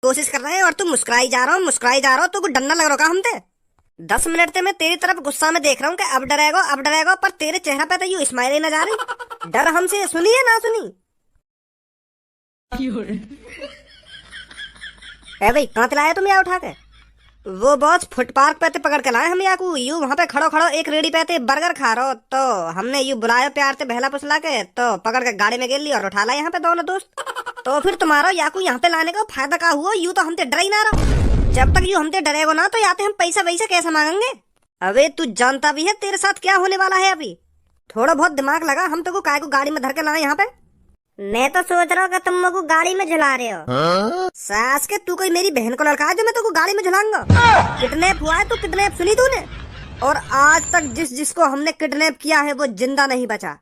कोशिश कर रहे हैं और तू मुस्कुराई जा रहा हो। तू डरना लग रहा का हमसे? 10 मिनट से मैं तेरी तरफ गुस्सा में देख रहा हूँ कि अब डरेगा, पर तेरे चेहरा पे तो यू स्माइल ही ना जा रही। डर हमसे सुनी है ना सुनी? ए भाई कहाँ लाया तुम यहाँ उठा के? वो बॉस फुटपाथ पे पकड़ के लाए हम यहाँ को। यू वहाँ पे खड़ो एक रेडी पे बर्गर खा रहा हो, तो हमने यू बुलाया प्यार से बहला फुसला के, तो पकड़ के गाड़ी में गिर ली और उठा लाए यहाँ पे दोनों दोस्त। तो फिर तुम्हारा याकू यहाँ पे लाने का फायदा क्या हुआ? यू तो हमसे डर ही ना रहो। जब तक यू हमसे डरेगो ना तो याते हम पैसा वैसा कैसे मांगेंगे? अबे तू जानता भी है तेरे साथ क्या होने वाला है अभी? थोड़ा बहुत दिमाग लगा। हम तो काय को गाड़ी में धर के लाए यहाँ पे। मैं तो सोच रहा हूँ कि तुम मेरे को गाड़ी में झुला रहे हो। सास के तू कोई मेरी बहन को लड़का है जो मैं तुमको गाड़ी में झुलाऊंगा? किडनैप हुआ है तू, किडनैप सुनी तूने? और आज तक जिसको हमने किडनैप किया है वो जिंदा नहीं बचा।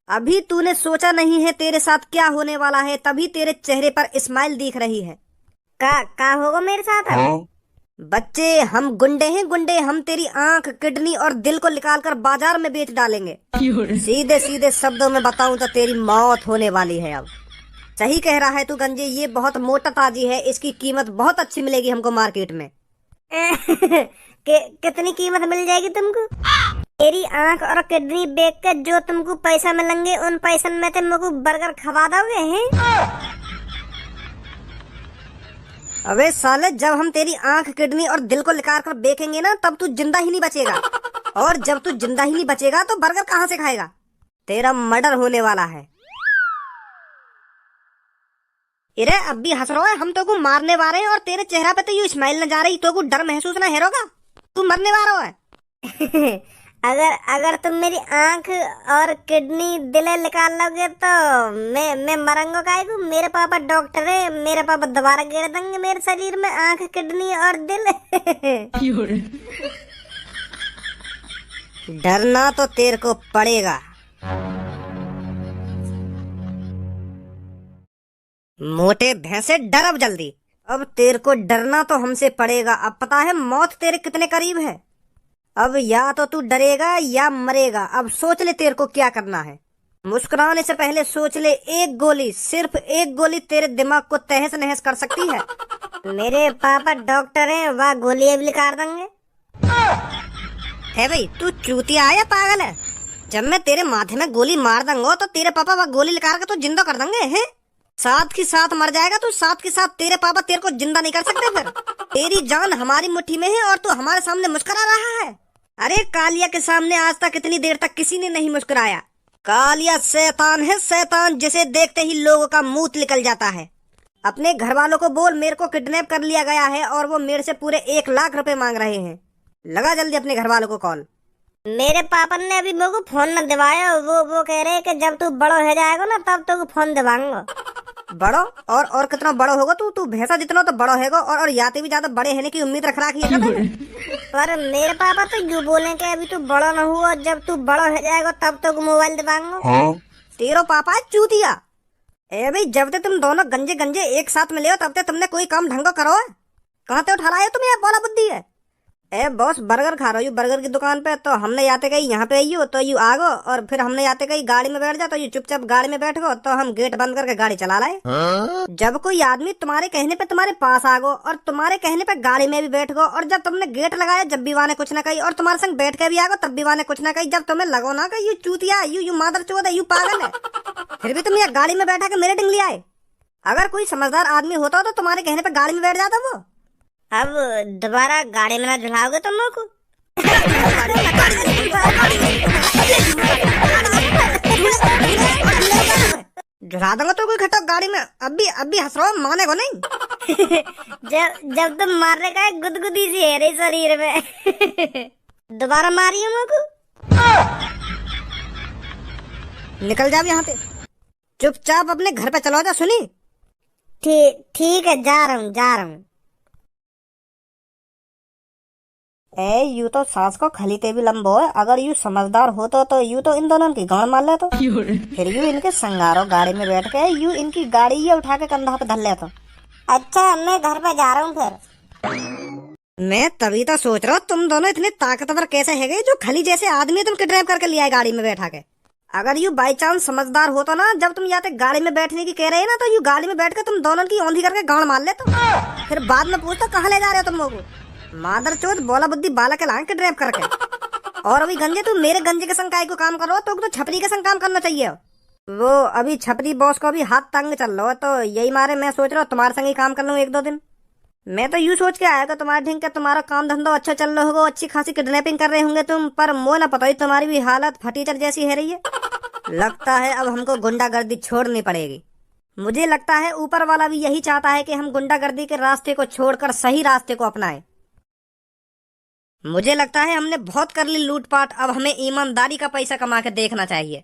अभी तूने सोचा नहीं है तेरे साथ क्या होने वाला है, तभी तेरे चेहरे पर स्माइल दिख रही है। का होगा मेरे साथ? बच्चे हम गुंडे हैं, गुंडे। हम तेरी आंख, किडनी और दिल को निकाल कर बाजार में बेच डालेंगे। सीधे सीधे शब्दों में बताऊं तो तेरी मौत होने वाली है अब। सही कह रहा है तू गंजे, ये बहुत मोटा ताजी है, इसकी कीमत बहुत अच्छी मिलेगी हमको मार्केट में। कितनी कीमत मिल जाएगी तुमको? तेरी आंख और किडनी बेच कर जो तुमको पैसा मिलेंगे उन पैसों में तुमको बर्गर खवा दोगे हैं? अबे साले, जब हम तेरी आंख, किडनी और दिल को निकाल कर बेचेंगे ना तब तू जिंदा ही नहीं बचेगा। और जब तू जिंदा ही नहीं बचेगा तो बर्गर कहाँ से खाएगा? तेरा मर्डर होने वाला है। इरे अब भी हंस रहा है? हम तो को मारने वाले हैं और तेरे चेहरा पे तो यू स्माइल न जा रही, तो को डर महसूस ना हेरोगा? तू मरने वाला है। अगर तुम मेरी आंख और किडनी दिल निकाल लोगे तो मैं मरूंगा काहे को? मेरे पापा डॉक्टर है, मेरे पापा दोबारा गिर देंगे मेरे शरीर में आंख, किडनी और दिल। डरना तो तेरे को पड़ेगा। मोटे भैंसे डर अब जल्दी। अब तेरे को डरना तो हमसे पड़ेगा। अब पता है मौत तेरे कितने करीब है। अब या तो तू डरेगा या मरेगा। अब सोच ले तेरे को क्या करना है। मुस्कुराने से पहले सोच ले, एक गोली, सिर्फ एक गोली तेरे दिमाग को तहस नहस कर सकती है। मेरे पापा डॉक्टर हैं, वह गोली भी निकाल देंगे। है भाई तू चूतिया है या पागल है? जब मैं तेरे माथे में गोली मार दूंगा तो तेरे पापा वह गोली निकाल के तो जिंदा कर देंगे हैं? साथ के साथ मर जाएगा तू, साथ के साथ तेरे पापा तेरे को जिंदा नहीं कर सकते। फिर तेरी जान हमारी मुट्ठी में है और तू हमारे सामने मुस्कुरा रहा है। अरे कालिया के सामने आज तक इतनी देर तक किसी ने नहीं मुस्कुराया। कालिया शैतान है, शैतान जिसे देखते ही लोगों का मुंह निकल जाता है। अपने घर वालों को बोल मेरे को किडनैप कर लिया गया है और वो मेरे से पूरे 1 लाख रुपए मांग रहे हैं। लगा जल्दी अपने घर वालों को कॉल। मेरे पापा ने अभी मेरे को फोन न दिवाया। वो कह रहे हैं कि जब तू बड़ो हो जाएगा ना तब तो फोन दिवाऊंगा। बड़ो और कितना बड़ो होगा तू भैंसा जितना तो बड़ो हैगा और याते भी ज्यादा बड़े होने की उम्मीद रख रखी है। पर मेरे पापा तो यूँ बोले कि अभी तू बड़ा न हुआ, जब तू बड़ा हो जाएगा तब तो मोबाइल दिवाऊंगा। तेरो पापा चूतिया। ए भाई जब तक तुम दोनों गंजे गंजे एक साथ मिले हो तब तक तुमने कोई काम ढंग करो है? कहाँ से उठा रहा है तुम्हें? यहाँ बोला बुद्धि है। ए बॉस बर्गर खा रहा हूँ बर्गर की दुकान पे, तो हमने याते गई यहाँ पे आई हो तो यू आगो, और फिर हमने याते गई गाड़ी में बैठ जा तो यू चुपचाप गाड़ी में बैठ गो, तो हम गेट बंद करके गाड़ी चला लाए। जब कोई आदमी तुम्हारे कहने पे तुम्हारे पास आगो और तुम्हारे कहने पे गाड़ी में भी बैठ गो, और जब तुमने गेट लगाया जब भी वाने कुछ ना कही, और तुम्हारे संग बैठ के भी आगो तब भी वाने कुछ ना कही, जब तुम्हें लगो ना कि यू चूतिया, यू मादर चोद है, यू पागल है, फिर भी तुम यहाँ गाड़ी में बैठा के मेरे डिंगली आए। अगर कोई समझदार आदमी होता तो तुम्हारे कहने पे गाड़ी में बैठ जाता वो। अब दोबारा गाड़ी में ना झुलाओगे तुम लोग को? झुला दूंगा तो कोई खट्टा गाड़ी में। अभी हंस रहा माने को नहीं। जब तुम मारने का गुदगुदी सी है रे शरीर में। दोबारा मारियो मेरे को। निकल जा यहाँ से, चुपचाप अपने घर पे चलो जा। सुनी? ठीक है, जा रहा हूँ। यू तो सास को खलीते भी लंबो है। अगर यू समझदार हो तो यू तो इन दोनों की गांड मार ले तो फिर यू इनके संगारो गाड़ी में बैठ के यू इनकी गाड़ी ये उठा के कंधा पे धर ले तो। अच्छा मैं घर पे जा रहा हूँ फिर। मैं तभी तो सोच रहा हूँ तुम दोनों इतने ताकतवर कैसे है गए जो खली जैसे आदमी तुम किडनैप करके लिया है गाड़ी में बैठा के। अगर यू बाई चांस समझदार हो तो ना, जब तुम यहाँ तक गाड़ी में बैठने की कह रहे हैं ना, तो यू गाड़ी में बैठ कर तुम दोनों की औंधी करके गांड मार ले तो फिर बाद में पूछता कहाँ ले जा रहे हो तुम लोग। मादर चोद बोला बुद्धि बालक के लांग के ड्राइव करके। और अभी गंजे तू मेरे गंजे के संग काय को काम करो, तो छपरी के संग काम करना चाहिए। वो अभी छपरी बॉस को अभी हाथ तंग चल रहा है, तो यही मारे मैं सोच रहा हूँ तुम्हारे संग ही काम कर लूँ 1-2 दिन। मैं तो यूँ सोच के आया कि तुम्हारे ढंग का तुम्हारा काम धंधा अच्छा चल रहा होगा, अच्छी खासी किडनैपिंग कर रहे होंगे तुम, पर मो ना पता ही तुम्हारी भी हालत फटीचर जैसी है रही है। लगता है अब हमको गुंडागर्दी छोड़नी पड़ेगी। मुझे लगता है ऊपर वाला भी यही चाहता है कि हम गुंडागर्दी के रास्ते को छोड़कर सही रास्ते को अपनाएं। मुझे लगता है हमने बहुत कर ली लूटपाट, अब हमें ईमानदारी का पैसा कमा के देखना चाहिए।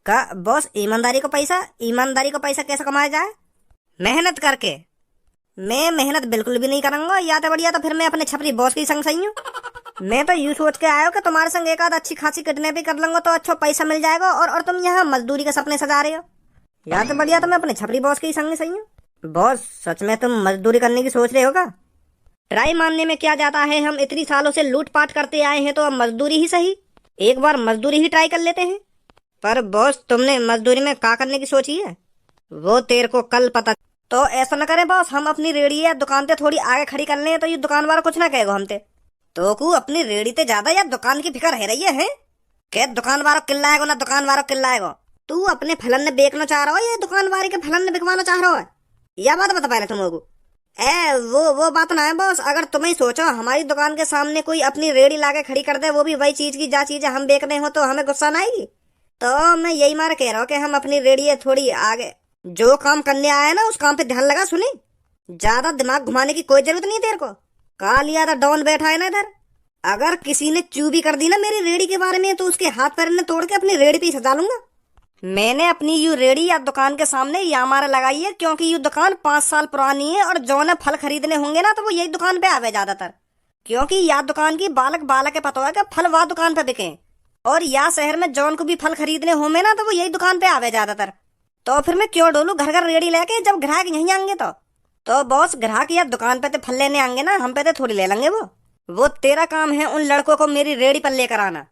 का बॉस ईमानदारी को पैसा कैसे कमाया जाए? मेहनत करके। मैं मेहनत बिल्कुल भी नहीं करूंगा, या तो बढ़िया तो फिर मैं अपने छपरी बॉस की संग सही हूँ। मैं तो यूँ सोच के आया हूँ कि तुम्हारे संग एक आध अच्छी खासी किडनैपिंग कर लूंगा तो अच्छा पैसा मिल जाएगा, और तुम यहाँ मजदूरी के सपने सजा रहे हो। या तो बढ़िया तो मैं अपने छपरी बॉस की संग सही हूँ। बॉस सच में तुम मजदूरी करने की सोच रहे होगा? ट्राई मानने में क्या जाता है, हम इतनी सालों से लूटपाट करते आए हैं, तो अब मजदूरी ही सही, एक बार मजदूरी ही ट्राई कर लेते हैं। पर बॉस तुमने मजदूरी में क्या करने की सोची है वो तेरे को कल पता। तो ऐसा न करे बॉस, हम अपनी रेडी या दुकान पे थोड़ी आगे खड़ी कर लें तो ये दुकान वाला कुछ ना कहेगा हमते। तो को अपनी रेडी ते ज्यादा या दुकान की फिक्र है रही है क्या? दुकान वाला किल्लाएगो ना दुकान वाला किल्लाएगो। तू अपने फलन ने बेचना चाह रहा हो या दुकान वाले के फलन ने बिकवाना चाह रहा है? यह बात बता पहले तुम लोगों। वो बात ना है बॉस, अगर तुम ही सोचो हमारी दुकान के सामने कोई अपनी रेडी लाके खड़ी कर दे, वो भी वही चीज की जा चीजें हम बेच रहे हो, तो हमें गुस्सा ना आएगी? तो मैं यही मार कह रहा हूँ कि हम अपनी रेडी थोड़ी आगे जो काम करने आए ना उस काम पे ध्यान लगा। सुनी, ज्यादा दिमाग घुमाने की कोई जरूरत नहीं है तेरे को। काल या था डॉन बैठा है ना इधर, अगर किसी ने चूबी कर दी ना मेरी रेडी के बारे में तो उसके हाथ पैर ने तोड़ के अपनी रेडी पे सजा लूंगा। मैंने अपनी यू रेडी या दुकान के सामने या मारा लगाई है, क्योंकि यू दुकान 5 साल पुरानी है, और जो ने फल खरीदने होंगे ना तो वो यही दुकान पे आवे ज्यादातर, क्योंकि या दुकान की बालक के पता है कि फल वह दुकान पे बिके, और या शहर में जौन को भी फल खरीदने होंगे ना तो वो यही दुकान पे आवे ज्यादातर। तो फिर मैं क्यों डोलू घर घर रेडी लेके, जब ग्राहक यहीं आएंगे तो बॉस ग्राहक या दुकान पे तो फल लेने आएंगे ना, हम पे तो थोड़ी ले लेंगे। वो तेरा काम है उन लड़कों को मेरी रेडी पर लेकर आना।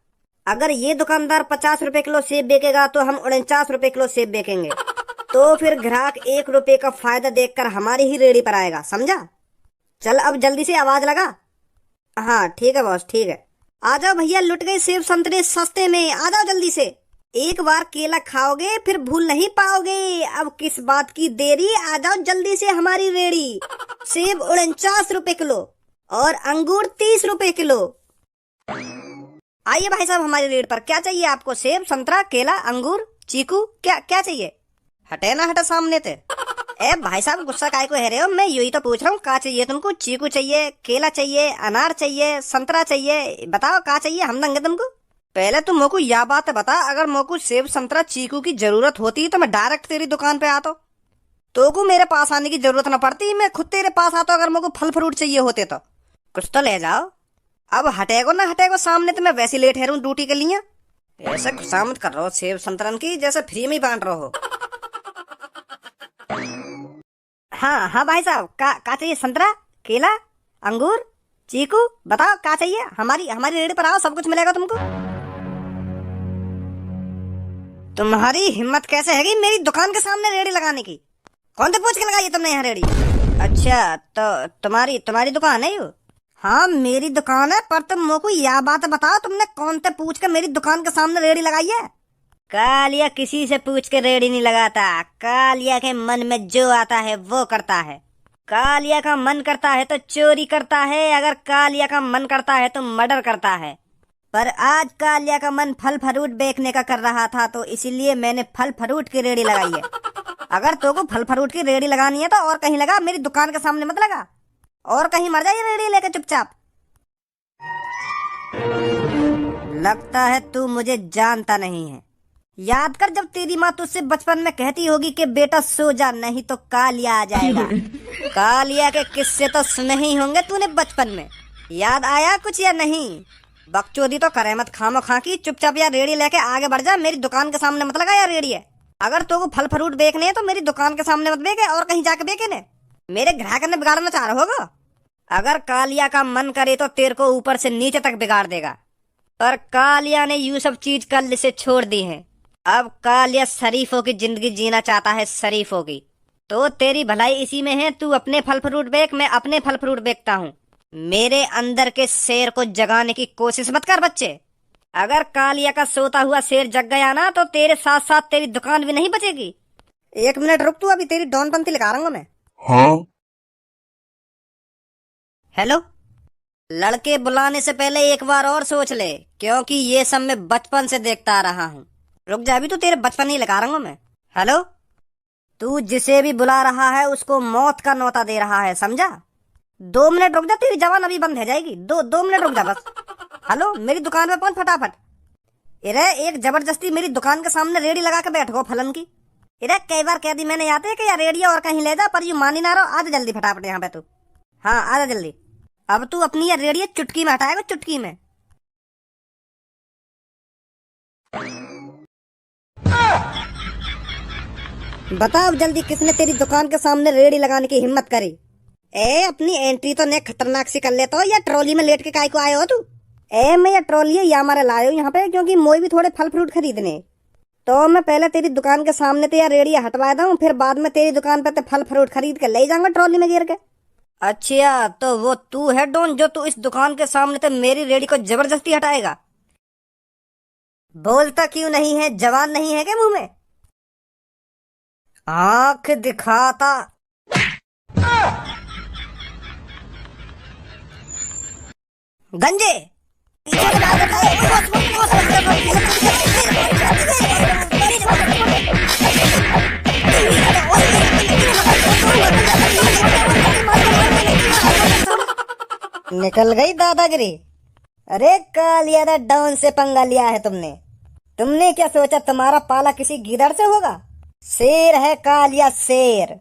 अगर ये दुकानदार 50 रुपए किलो सेब बेचेगा तो हम 49 रुपए किलो सेब बेचेंगे, तो फिर ग्राहक 1 रुपए का फायदा देखकर हमारी ही रेडी पर आएगा, समझा? चल अब जल्दी से आवाज लगा। हाँ ठीक है बॉस, ठीक है। आ जाओ भैया, लुट गए सेब संतरे सस्ते में, आ जाओ जल्दी से। एक बार केला खाओगे फिर भूल नहीं पाओगे, अब किस बात की देरी, आ जाओ जल्दी से हमारी रेडी। सेब 49 रुपए किलो और अंगूर 30 रुपए किलो। आइए भाई साहब हमारी रेड पर, क्या चाहिए आपको? सेब, संतरा, केला, अंगूर, चीकू, क्या क्या चाहिए? हटे ना हटे सामने थे। ए भाई साहब गुस्सा काय को है रहे हो? मैं यही तो पूछ रहा हूँ, क्या चाहिए तुमको? चीकू चाहिए, केला चाहिए, अनार चाहिए, संतरा चाहिए, बताओ क्या चाहिए, हम देंगे तुमको। पहले तुम मोको यह बात बता, अगर मोको सेब संतरा चीकू की जरूरत होती तो मैं डायरेक्ट तेरी दुकान पे आता, तो को मेरे पास आने की जरूरत न पड़ती, मैं खुद तेरे पास आता अगर मोको फल फ्रूट चाहिए होते तो। कुछ तो ले जाओ। अब हटेगो ना हटेगो सामने, तो मैं वैसे लेट है ड्यूटी के लिए। ऐसे खुशामद कर रहा हो सेब संतरन की जैसे फ्री में बांट रहा हो। हाँ हाँ भाई साहब, का चाहिए? संतरा, केला, अंगूर, चीकू, बताओ क्या चाहिए? हमारी रेडी पर आओ, सब कुछ मिलेगा तुमको। तुम्हारी हिम्मत कैसे है मेरी दुकान के सामने रेडी लगाने की? कौन से पूछ के लगाई है तुमने यहाँ रेडी? अच्छा तो तुम्हारी दुकान है यो? हाँ मेरी दुकान है, पर तुम मोको यह बात बताओ, तुमने कौन से पूछ के मेरी दुकान के सामने रेडी लगाई है? कालिया किसी से पूछ के रेडी नहीं लगाता, कालिया के मन में जो आता है वो करता है। कालिया का मन करता है तो चोरी करता है, अगर कालिया का मन करता है तो मर्डर करता है। पर आज कालिया का मन फल फ्रूट बेचने का कर रहा था, तो इसीलिए मैंने फल फ्रूट की रेडी लगाई है। अगर तो को फल फ्रूट की रेडी लगानी है तो और कहीं लगा, मेरी दुकान के सामने मत लगा, और कहीं मर जाइए रेडी लेके चुपचाप। लगता है तू मुझे जानता नहीं है। याद कर जब तेरी माँ तुझसे बचपन में कहती होगी कि बेटा सो जा, नहीं तो कालिया आ जाएगा। कालिया के किस्से तो सुने ही होंगे तूने बचपन में, याद आया कुछ या नहीं? बकचोदी तो करे मत खामो खा की, चुपचाप यार रेडी लेके आगे बढ़ जा, मेरी दुकान के सामने मत लगा यार रेडी है। अगर तो फल फ्रूट बेचने है तो मेरी दुकान के सामने मत बेचे, और कहीं जाके बेचे ने, मेरे ग्राहक ने बिगाड़ना चाह रहा होगा। अगर कालिया का मन करे तो तेरे को ऊपर से नीचे तक बिगाड़ देगा, पर कालिया ने यू सब चीज कल से छोड़ दी है। अब कालिया शरीफों की जिंदगी जीना चाहता है, शरीफों की। तो तेरी भलाई इसी में है, तू अपने फल फ्रूट बेच, मैं अपने फल फ्रूट बेचता हूँ। मेरे अंदर के शेर को जगाने की कोशिश मत कर बच्चे। अगर कालिया का सोता हुआ शेर जग गया ना तो तेरे साथ साथ तेरी दुकान भी नहीं बचेगी। 1 मिनट रुक, तू अभी तेरी डॉनपंथी लिखा रहा हूँ मैं। हाँ। हेलो। लड़के बुलाने से पहले एक बार और सोच ले, क्योंकि ये सब मैं बचपन से देखता आ रहा हूँ। रुक जा, अभी तो तेरे बचपन ही लगा रहा हूँ मैं। हेलो। तू जिसे भी बुला रहा है उसको मौत का न्योता दे रहा है, समझा? 2 मिनट रुक जा, तेरी जवान अभी बंद हो जाएगी। 2 मिनट रुक जा बस। हेलो, मेरी दुकान पे पहुंच फटाफट। इरे एक जबरदस्ती मेरी दुकान के सामने रेडी लगा के बैठो फलन की। इरे कई बार कह दी मैंने याद कि यार रेडियो और कहीं ले जा, पर यू मान ही ना रहो। आ जा जल्दी फटाफट यहाँ पे तू। हाँ आ जा जल्दी। अब तू अपनी ये रेडियो चुटकी में हटाएगा, चुटकी में। बताओ जल्दी, किसने तेरी दुकान के सामने रेडी लगाने की हिम्मत करी? अपनी एंट्री तो ने खतरनाक सी कर लेता हो, या ट्रॉली में लेट के काय को आए हो तू? मैं ये ट्रॉली या हमारे लाए हो यहाँ पे, क्योंकि मोई भी थोड़े फल फ्रूट खरीदने। तो मैं पहले तेरी दुकान के सामने तो यार रेडी हटवा दूं, फिर बाद में तेरी दुकान पे तो फल फ्रूट खरीद के ले जाऊंगा ट्रॉली में गिर के। अच्छा, तो वो तू है डॉन जो तू इस दुकान के सामने तो मेरी रेडी को जबरदस्ती हटाएगा? बोलता क्यों नहीं है? जवान नहीं है क्या मुंह में? आंख दिखाता। गंजे निकल गई दादागिरी। अरे कालिया दा डाउन से पंगा लिया है तुमने। तुमने क्या सोचा तुम्हारा पाला किसी गीदड़ से होगा? शेर है कालिया, शेर।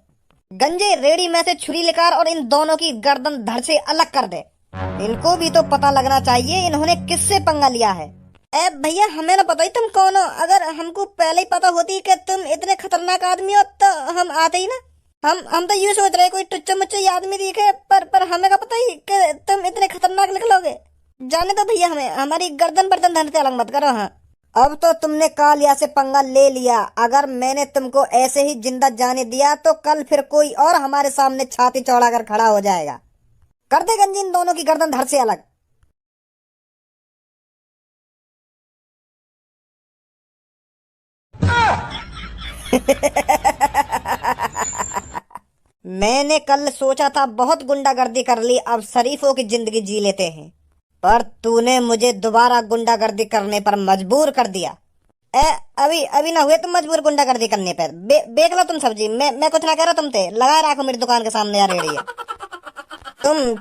गंजे रेडी में से छुरी लेकर और इन दोनों की गर्दन धड़ से अलग कर दे। इनको भी तो पता लगना चाहिए इन्होंने किससे पंगा लिया है। भैया हमें ना पता ही तुम कौन हो। अगर हमको पहले ही पता होती कि तुम इतने खतरनाक आदमी हो तो हम आते ही ना। हम तो यूँ सोच रहे कोई टुच्चा मुच्चा आदमी दिखे, पर हमें का पता ही कि तुम इतने खतरनाक निकलोगे। जाने दो भैया, हमें हमारी गर्दन बर्दन धन से अलग मत करो। हाँ अब तो तुमने कालिया से पंगा ले लिया। अगर मैंने तुमको ऐसे ही जिंदा जाने दिया तो कल फिर कोई और हमारे सामने छाती चौड़ा कर खड़ा हो जाएगा। कर दे गंजी इन दोनों की गर्दन धड़ से अलग। मैंने कल सोचा था बहुत गुंडागर्दी कर ली, अब शरीफों की जिंदगी जी लेते हैं, पर तूने मुझे दोबारा गुंडागर्दी करने पर मजबूर कर दिया। अभी ना हुए तुम मजबूर गुंडागर्दी करने पर। बेच लो तुम सब्जी, मैं कुछ ना कह रहा। तुम थे लगाए रखो मेरी दुकान के सामने यार रेडी है।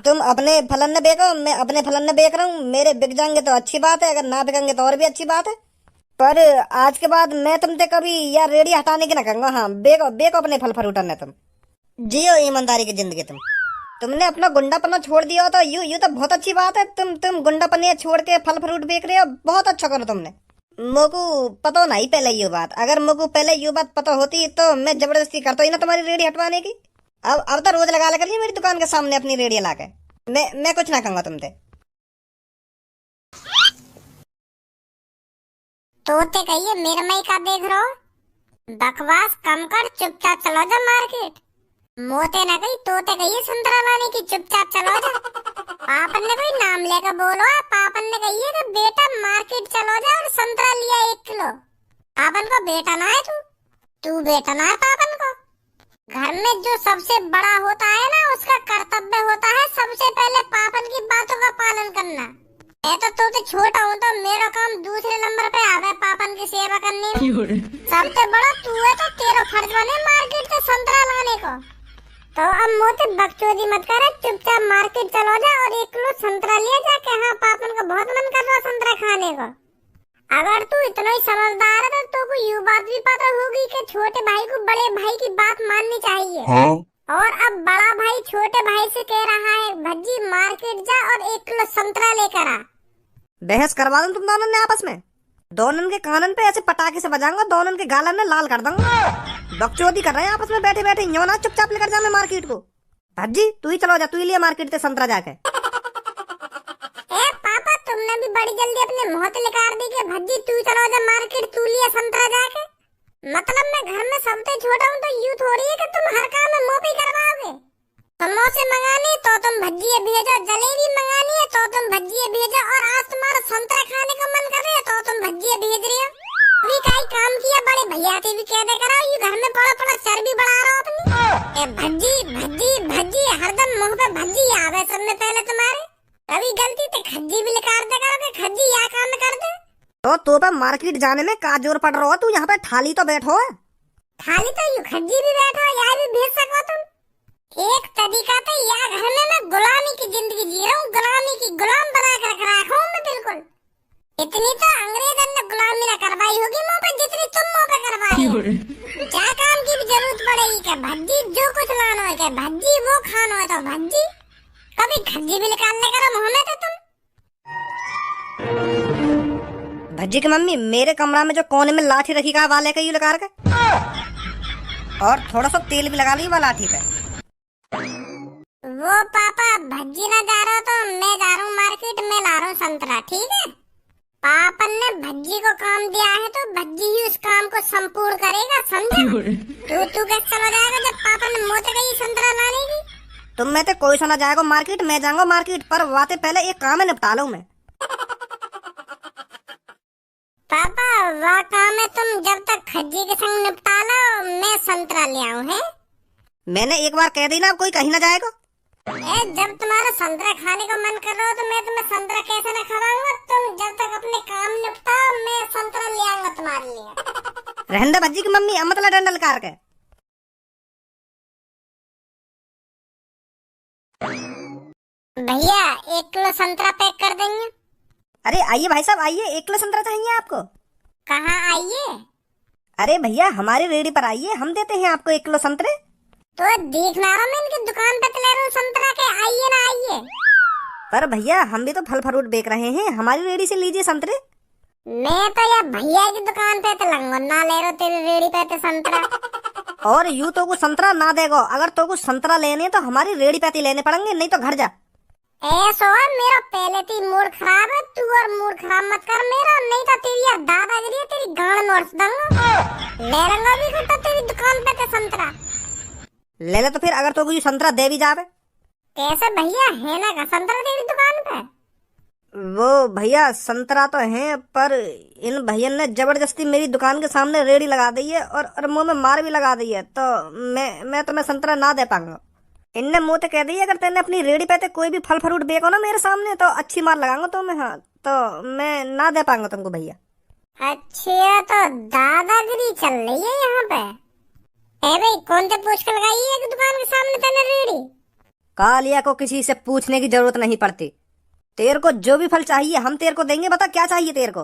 तुम अपने फलन ने बेचो, मैं अपने फलन ने बेच रहा हूँ। मेरे बिक जाएंगे तो अच्छी बात है, अगर ना बिकेंगे तो और भी अच्छी बात है। पर आज के बाद मैं तुमसे कभी यार रेडी हटाने की ना कहूंगा। हाँ बेको अपने फल फ्रूटन ने। तुम जियो ईमानदारी की जिंदगी। तुमने अपना गुंडापना छोड़ दिया हो तो यू तो बहुत अच्छी बात है। तुम गुंडापनिया छोड़ के फल फ्रूट बेच रहे हो, बहुत अच्छा करो तुमने। मोकू पता नहीं पहले ये बात। अगर मोकू पहले ये बात पता होती तो मैं जबरदस्ती करता ही ना तुम्हारी रेडी हटवाने की। अब तो रोज लगा करिए मेरी दुकान के सामने अपनी रेडी ला के। मैं कुछ ना कहूंगा तुमसे। तोते कहिए मेरे मई का देख रहो, बकवास कम कर, चुपचाप चलो जा मार्केट। मोते ना कही तोते कहिए संतरा लाने की, चुपचाप चलो जा। पापन ने कोई नाम लेकर बोलो। पापन ने कहिए कि बेटा मार्केट चलो जा और संतरा लिया 1 किलो। पापन को बेटा ना है तू बेटा ना है पापन को। घर में जो सबसे बड़ा होता है ना, उसका कर्तव्य होता है सबसे पहले पापन की बातों का पालन करना। मैं तो तुझसे छोटा हूँ तो मेरा काम दूसरे नंबर पे आवे पापन की सेवा करने में। सबसे बड़ा तू है तो तेरा फर्ज बने मार्केट से संतरा लाने को। तो अब मोते बकचोदी मत कर, चुपचाप मार्केट चलो जा और 1 किलो संतरा ले जा के। हाँ पापन को बहुत मन कर रहा संतरा खाने को। अगर तू इतना ही समझदार है तो को ये बात भी पता होगी कि छोटे भाई को बड़े भाई की बात माननी चाहिए। हाँ? और अब बड़ा भाई छोटे भाई से कह रहा है भज्जी मार्केट जा और 1 किलो संतरा लेकर आ। बहस करवा दूं तुम दोनों ने आपस में। दोनों के कानन पे ऐसे पटाखे से बजाऊंगा, दोनों के गालन में लाल कर दूंगा। बकचोदी कर रहे हैं आपस में बैठे बैठे। यूं ना चुपचाप लेकर जा मैं मार्केट को। भज्जी तू ही चलो जा, तू ही लिया मार्केट से संतरा जाके। पापा तुमने भी बड़ी जल्दी अपने मुंह पे लिकार दी कि भज्जी तू चलो जा मार्केट, तू लिया संतरा जाके। मतलब मैं घर में सबसे छोटा हूँ, तो यूं थोड़ी है कि तुम हर काम में मुंह पे करवाओगे। समोसे मंगाने तो तुम भज्जी भेजो, जलेबी मंगानी है तो तुम भज्जी भेजो, और आज तुम्हारा संतरा खाने का मन कर रहा है तो तुम भज्जी भेज रहे हो। अभी कई काम किया, बड़े भैया से भी कह दे करो, ये घर में पड़ा पड़ा चर्बी बढ़ा रहा हो अपनी। भज्जी भज्जी भज्जी हरदम मुंह पे भज्जी आवे सबसे पहले तुम्हारे। कभी गलती से खज्जी भी निकाल दे करो कि खज्जी या काम कर दे। तो पे मार्केट जाने में का जोर पड़ रहा हो? तू यहाँ पे थाली तो बैठो है। थाली तो यू खज्जी भी बैठो, या भी भेज सको तुम। एक तरीका तो या घर में मैं गुलामी की जिंदगी जी रहा हूँ, गुलामी की गुलाम बना कर रखा हूँ मैं बिल्कुल। इतनी तो अंग्रेजों ने गुलामी न करवाई होगी मुंह पे जितनी तुम मुंह पे करवाई हो। क्या काम की भी जरूरत पड़ेगी क्या भज्जी? जो कुछ लाना है क्या भज्जी, वो खाना है तो भज्जी। कभी खज्जी भी निकालने करो मुंह में तो तुम। भज्जी की मम्मी, मेरे कमरा में जो कोने में लाठी रखी का वाले का यू लगा के, और थोड़ा सा तेल भी लगा ली वाला लाठी पे। वो पापा भज्जी ना जा रहा हो तो मैं जा रहा हूँ मार्केट में, ला रहा हूँ संतरा, ठीक है। पापन ने भज्जी को काम दिया है तो भज्जी ही उस काम को संपूर्ण करेगा, समझा? तू कैसे चला जाएगा जब पापा ने मोते गई संतरा लाने की? तुम में तो कोई सुना जाएगा मार्केट, मैं जाऊंगा मार्केट, पर वाते पहले एक काम है निपटा लूं मैं। पापा वह काम है तुम जब तक खज्जी के संग निपटा लो, मैं संतरा ले आऊं है। मैंने एक बार कह दी ना, कोई कहीं ना जाएगा। जब तुम्हारा संतरा खाने का मन कर रहा हो तो मैं तुम्हें संतरा कैसे न खवाऊंगा? तुम जब तक अपने काम निपटाओ मैं संतरा ले आऊंगा तुम्हारे लिए। रहने दे भज्जी की मम्मी, अब मतलब डंडल कार के। भैया 1 किलो संतरा पैक कर देंगे। अरे आइए भाई साहब आइए, 1 किलो संतरा चाहिए आपको? कहाँ आइए? अरे भैया हमारी रेडी पर आइए, हम देते हैं आपको 1 किलो संतरे। तो देखना रहा मैं इनकी दुकान पे ले रहा हूँ संतरा के, आइए ना आइए। पर भैया हम भी तो फल फ्रूट बेच रहे हैं, हमारी रेडी से लीजिए संतरे। मैं तो यार भैया की दुकान पे तो लंगो ना ले रहा, तेरी रेडी पे तो संतरा। और यू तो कुछ संतरा ना देगो, अगर तो कुछ संतरा लेने तो हमारी रेडी पे ही लेने पड़ेंगे, नहीं तो घर जा। ऐसा है मेरा पहले ही मूड खराब है, तू और मूड खराब मत कर मेरा, नहीं तो तेरी यार दादागिरी है, तेरी गांड मोड़ दूंगा। ले लूंगा भी तो तेरी दुकान पे तो संतरा। ले ले तो फिर, अगर तो कुछ संतरा दे भी जावे। कैसे भैया है ना का संतरा तेरी दुकान पे? वो भैया संतरा तो है, पर इन भैया ने जबरदस्ती मेरी दुकान के सामने रेडी लगा दी है और मुंह में मार भी लगा दी है, तो मैं तुम्हें संतरा ना दे पाऊंगा। इनने मुंह तो कह दी है, अगर तेने अपनी रेडी पे कोई भी फल फ्रूट बेचो ना मेरे सामने तो अच्छी मार लगाऊंगा तुम्हें। हाँ तो मैं ना दे पाऊंगा तुमको भैया। अच्छा तो दादागिरी चल रही है यहाँ पे। ए भाई कौन से पूछ कर लगाई है दुकान के सामने तेने रेडी? कालिया को किसी से पूछने की जरूरत नहीं पड़ती, तेरे को जो भी फल चाहिए हम तेरे को देंगे, बता क्या चाहिए तेरे को?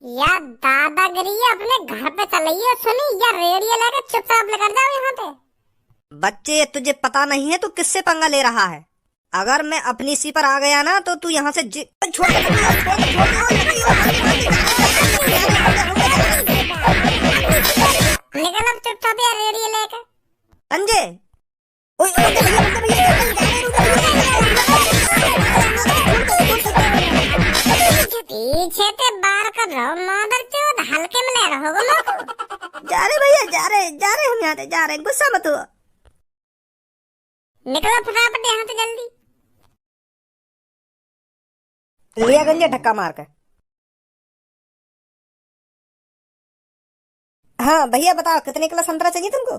या दादागिरी अपने घर पे चल रही है सुनी, या रेडी लेकर चुपचाप लेकर जाओ यहाँ पे। बच्चे तुझे पता नहीं है तू किससे पंगा ले रहा है, अगर मैं अपनी सी पर आ गया ना तो तू यहाँ से छोड़ निकल अब चुपचाप यार रेडी लेकर। संजय पीछे ते बार कर रहो मादर चोद, हल्के में ले रहो लोग। जा रहे भैया जा रहे हम यहाँ से जा रहे, गुस्सा मत हो। निकलो फटाफट यहाँ से जल्दी। लिया गंजे धक्का मार कर। हाँ भैया बताओ कितने किलो संतरा चाहिए तुमको?